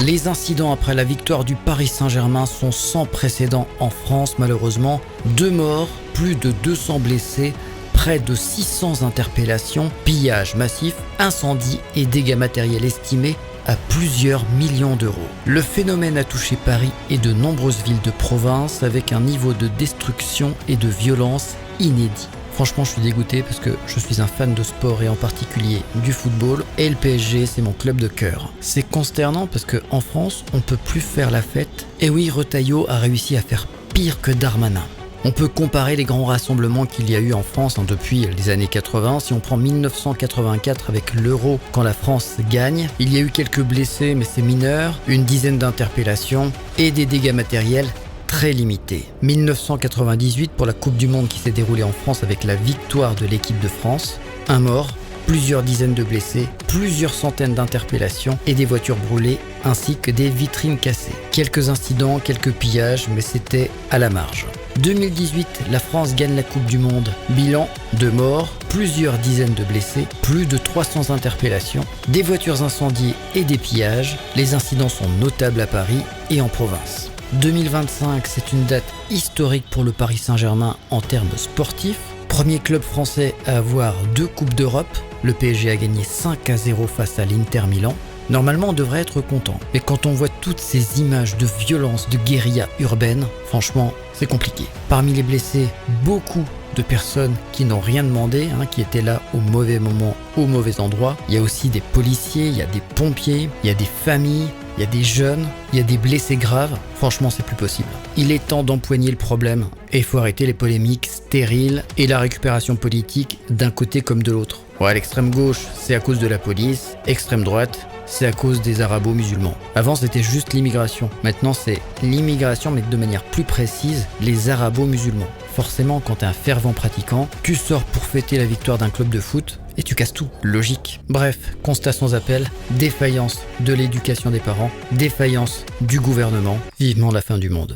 Les incidents après la victoire du Paris Saint-Germain sont sans précédent en France malheureusement. 2 morts, plus de 200 blessés, près de 600 interpellations, pillages massifs, incendies et dégâts matériels estimés à plusieurs millions d'euros. Le phénomène a touché Paris et de nombreuses villes de province avec un niveau de destruction et de violence inédit. Franchement, je suis dégoûté parce que je suis un fan de sport et en particulier du football et le PSG, c'est mon club de cœur. C'est consternant parce qu'en France, on peut plus faire la fête. Et oui, Retailleau a réussi à faire pire que Darmanin. On peut comparer les grands rassemblements qu'il y a eu en France depuis les années 80. Si on prend 1984 avec l'Euro quand la France gagne, il y a eu quelques blessés mais c'est mineur, une dizaine d'interpellations et des dégâts matériels très limité. 1998 pour la Coupe du Monde qui s'est déroulée en France avec la victoire de l'équipe de France. Un mort, plusieurs dizaines de blessés, plusieurs centaines d'interpellations et des voitures brûlées ainsi que des vitrines cassées. Quelques incidents, quelques pillages, mais c'était à la marge. 2018, la France gagne la Coupe du Monde. Bilan, 2 morts, plusieurs dizaines de blessés, plus de 300 interpellations, des voitures incendiées et des pillages. Les incidents sont notables à Paris et en province. 2025, c'est une date historique pour le Paris Saint-Germain en termes sportifs. Premier club français à avoir 2 Coupes d'Europe. Le PSG a gagné 5-0 face à l'Inter Milan. Normalement, on devrait être content. Mais quand on voit toutes ces images de violence, de guérilla urbaine, franchement, c'est compliqué. Parmi les blessés, beaucoup de personnes qui n'ont rien demandé, qui étaient là au mauvais moment, au mauvais endroit. Il y a aussi des policiers, il y a des pompiers, il y a des familles, il y a des jeunes, il y a des blessés graves. Franchement, c'est plus possible. Il est temps d'empoigner le problème et il faut arrêter les polémiques stériles et la récupération politique d'un côté comme de l'autre. Ouais, l'extrême gauche, c'est à cause de la police. Extrême droite, c'est à cause des arabo-musulmans. Avant, c'était juste l'immigration. Maintenant, c'est l'immigration, mais de manière plus précise, les arabo-musulmans. Forcément, quand t'es un fervent pratiquant, tu sors pour fêter la victoire d'un club de foot et tu casses tout. Logique. Bref, constat sans appel, défaillance de l'éducation des parents, défaillance du gouvernement, vivement la fin du monde.